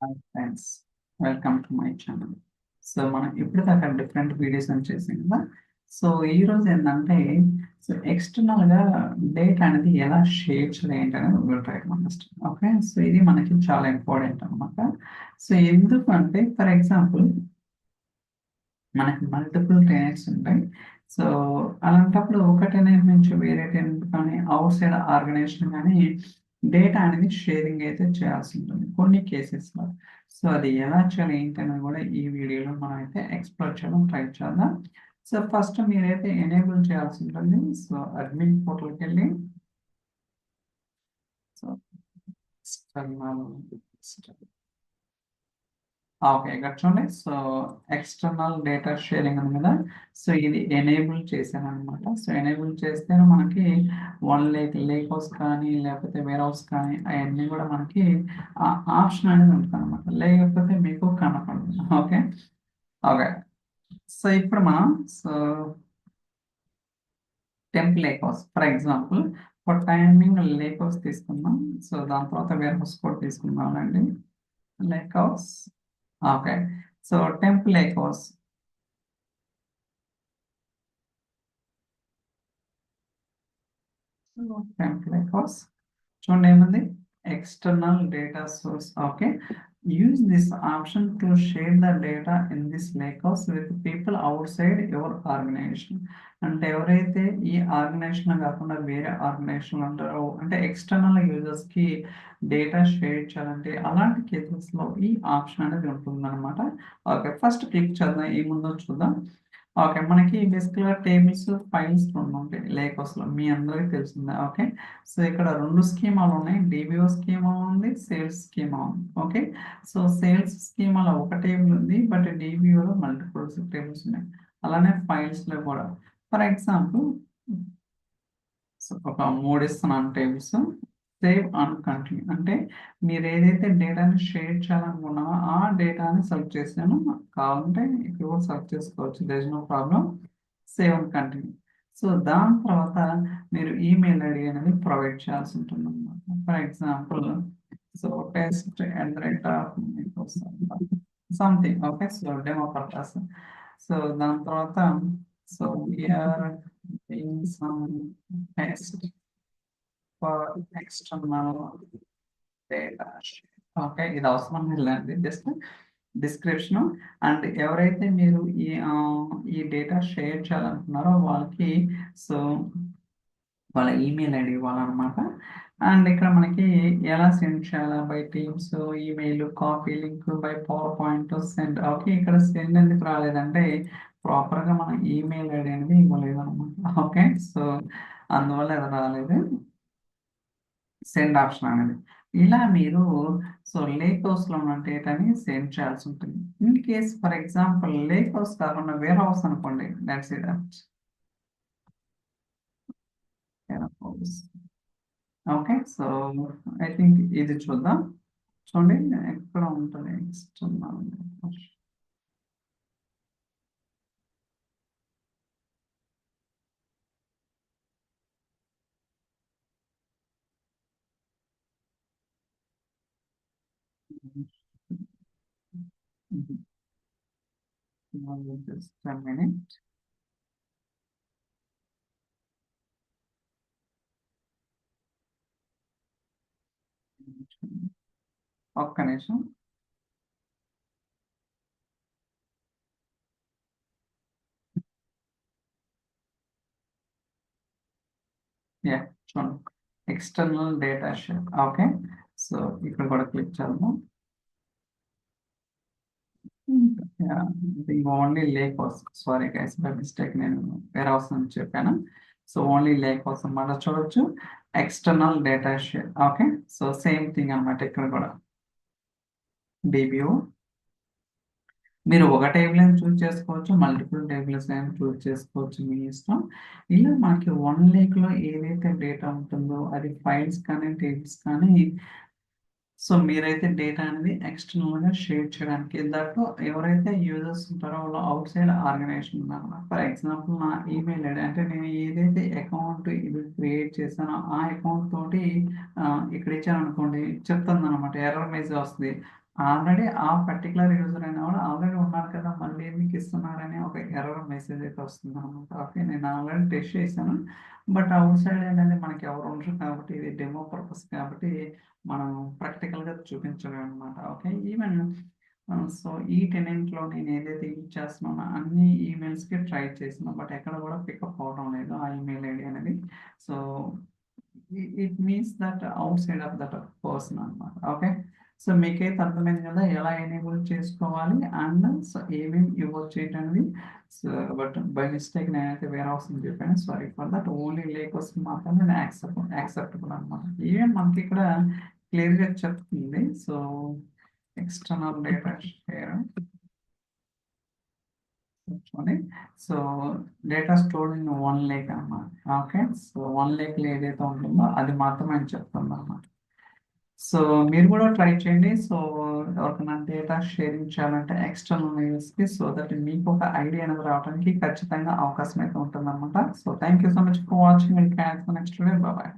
Hi friends, welcome to my channel. So మనం ఇప్పటిదాకా different videos అని చేసాం కదా. సో ఈ రోజు ఏంటంటే ఎక్స్టర్నల్గా డేటా అనేది ఎలా షేర్ చేయాలి ఏంటనేది ట్రై ఫస్ట్. ఓకే, సో ఇది మనకి చాలా ఇంపార్టెంట్ అనమాట. సో ఎందుకంటే ఫర్ ఎగ్జాంపుల్ మనకి మల్టిపుల్ టెనెంట్స్ ఉంటాయి. సో అలాంటప్పుడు ఒక టెనెంట్ నుంచి వేరే టెనెంట్ కానీ అవుట్ సైడ్ ఆర్గనైజేషన్ కానీ డేటా అనేది షేరింగ్ అయితే చేయాల్సి ఉంటుంది కొన్ని కేసెస్లో. సో అది ఎలా చేయాలి ఏంటనేది కూడా ఈ వీడియోలో మనం అయితే ఎక్స్ప్లోర్ చేయడం ట్రై చేద్దాం. సో ఫస్ట్ మీరైతే ఎనేబుల్ చేయాల్సి ఉంటుంది. సో అడ్మిన్ పోర్టల్కి వెళ్ళి సో ఓకే, ఇక్కడ చూడండి. సో ఎక్స్టర్నల్ డేటా షేరింగ్ ఉంది కదా. సో ఇది ఎనేబుల్ చేశాను అనమాట. సో ఎనేబుల్ చేస్తే మనకి వన్ లేక్ హౌస్ కానీ లేకపోతే వేర్ హౌస్ కానీ అవన్నీ కూడా మనకి ఆప్షన్ అనేది ఉంటుంది అనమాట. లేకపోతే మీకు కనపడదు. Okay okay. సో ఇప్పుడు మనం temp lakehouse for example for timing lakehouse తీసుకుందాం. సో దాని తర్వాత వేర్ హౌస్ కూడా తీసుకుందాం అండి. Lakehouse. Okay, so temp lakehouse. Temp lakehouse చూడండి ఏముంది, external data source. Okay, use this option to share the data in this lakehouse with people outside your organisation. అంటే ఎవరైతే ఈ organisation కాకుండా వేరే organisation ఉంటారో, అంటే external users కి డేటా షేర్ చేయాలంటే అలాంటి కేసెస్ లో ఈ ఆప్షన్ అనేది ఉంటుంది అనమాట. ఓకే, ఫస్ట్ క్లిక్ చేద్దాం, ఏముందో చూద్దాం. ఓకే, మనకి బేసిక్గా టేబుల్స్ ఫైల్స్ రెండు ఉంటాయి లేకోస్లో, మీ అందరికీ తెలిసిందే. ఓకే, సో ఇక్కడ రెండు స్కీమాలు ఉన్నాయి, డిబిఓ స్కీమా ఉంది, సేల్స్ స్కీమా ఉంది. ఓకే, సో సేల్స్ స్కీమాలో ఒక టేబుల్ ఉంది, బట్ డిబిఓలో మల్టిపుల్ టేబుల్స్ ఉన్నాయి. అలానే ఫైల్స్లో కూడా ఫర్ ఎగ్జాంపుల్ ఒక మూడు ఇస్తున్నాను టేబుల్స్. సేవ్ అండ్ కంటిన్యూ అంటే మీరు ఏదైతే డేటాని షేర్ చేయాలనుకున్నామో ఆ డేటాని సెలెక్ట్ చేసాను. కావాలంటే ఇక్కడ కూడా సెలెక్ట్ చేసుకోవచ్చు, there is no problem. Save and continue. So దాని తర్వాత మీరు ఈమెయిల్ ఐడి అనేది ప్రొవైడ్ చేయాల్సి ఉంటుంది అనమాట. For example so test and rate of something. Okay, so demo purpose. So దాని తర్వాత so we are some test for external data. ఓకే, ఇది అవసరం లేదండి, జస్ట్ డిస్క్రిప్షన్. అండ్ ఎవరైతే మీరు ఈ డేటా షేర్ చేయాలనుకున్నారో వాళ్ళకి సో వాళ్ళ ఈమెయిల్ ఐడి ఇవ్వాలన్నమాట. అండ్ ఇక్కడ మనకి ఎలా సెండ్ చేయాలా, by teams, email, copy link, by power point send. Okay, ఇక్కడ సెండ్ ఎందుకు రాలేదంటే ప్రాపర్గా మన ఈమెయిల్ ఐడి అనేది ఇవ్వలేదు అనమాట. ఓకే, సో అందువల్ల అది రాలేదు సెండ్ ఆప్షన్ అనేది. ఇలా మీరు సో లేక్ హౌస్లో ఉన్న డేటాని సెండ్ చేయాల్సి ఉంటుంది. In case for example lake house కాకుండా వేర్ హౌస్ అనుకోండి, that's it. Okay, so I think ఇది చూద్దాం. చూడండి ఎక్కడ ఉంటుంది ఎక్స్టర్నల్. just a minute. ఒక్క నిమిషం. యా, చూడండి external data share. Okay, so ఇక్కడ కూడా క్లిక్ చేద్దాం. Only lake house, sorry guys bye mistake నేను వేర్ హౌస్ అని చెప్పాను. సో ఓన్లీ లేక్ హౌస్ అన్నమాట. చూడొచ్చు external data share. Okay, so same thing అన్నమాట. ఇక్కడ కూడా డిబిఓ మీరు ఒక టేబుల్ అయినా చూస్ చేసుకోవచ్చు, మల్టిపుల్ టేబుల్స్ అయినా చూస్ చేసుకోవచ్చు, మీ ఇష్టం. ఇలా మనకి వన్ లేక్లో ఏదైతే డేటా ఉంటుందో అది ఫైల్స్ కానీ టేబుల్స్ కానీ సో మీరైతే డేటా అనేది ఎక్స్టర్నల్గా షేర్ చేయడానికి. దాంట్లో ఎవరైతే యూజర్స్ ఉంటారో వాళ్ళు అవుట్ సైడ్ ఆర్గనైజేషన్ ఉన్నారన్నమాట. ఫర్ ఎగ్జాంపుల్ నా ఈమెయిల్ ఐడి అంటే నేను ఏదైతే అకౌంట్ ఇది క్రియేట్ చేశానో ఆ అకౌంట్ తోటి ఇక్కడ ఇచ్చాను అనుకోండి, చెప్తుంది అనమాట, ఎర్రర్ మెసేజ్ వస్తుంది. ఆల్రెడీ ఆ పర్టికులర్ యూజర్ అయిన వాడు ఆల్రెడీ ఉన్నారు కదా, మళ్ళీ మీకు ఇస్తున్నారని ఒక ఎర్రర్ మెసేజ్ అయితే వస్తుంది అనమాట. ఓకే, నేను ఆల్రెడీ టెస్ట్ చేశాను, బట్ అవుట్ సైడ్ ఏంటంటే మనకి ఎవరు ఉండరు కాబట్టి, ఇది డెమో పర్పస్ కాబట్టి మనం ప్రాక్టికల్గా చూపించలేము అనమాట. ఓకే, ఈవెన్ సో ఈ టెనెంట్లో నేను ఏదైతే యూజ్ చేస్తున్నానో అన్ని ఈమెయిల్స్కి ట్రై చేసిన, బట్ ఎక్కడ కూడా పికప్ అవడం లేదు ఆ ఈమెయిల్ ఐడి అనేది. So it means that out side of that person అనమాట. ఓకే, సో మీకైతే అర్థమైంది కదా ఎలా ఎనేబుల్ చేసుకోవాలి అండ్ సో ఏమేమి ఇవ్వచ్చు ఏంటనేది. సో బట్ బై మిస్టేక్ నేనైతే వేరే అవసరం చెప్పాను, సారీ ఫర్ దట్. ఓన్లీ లేకోస్ మాత్రమే నేను యాక్సెప్టబుల్ అనమాట. ఈవెన్ మనకి ఇక్కడ క్లియర్గా చెప్తుంది. సో ఎక్స్టర్నల్ డేటా షేర్ చూడండి. So data stored in 1 lake అన్నమాట. ఓకే, సో 1 లేక్ ఏదైతే ఉంటుందో అది మాత్రమే అని చెప్తుంది అన్నమాట. సో మీరు కూడా ట్రై చేయండి. సో ఎవరికైనా డేటా షేరింగ్ చేయాలంటే ఎక్స్టర్నల్ యూస్కి, సో దట్ మీకు ఒక ఐడియా అనేది రావడానికి ఖచ్చితంగా అవకాశం అయితే ఉంటుంది అనమాట. So thank you so much for watching. Next video. Bye.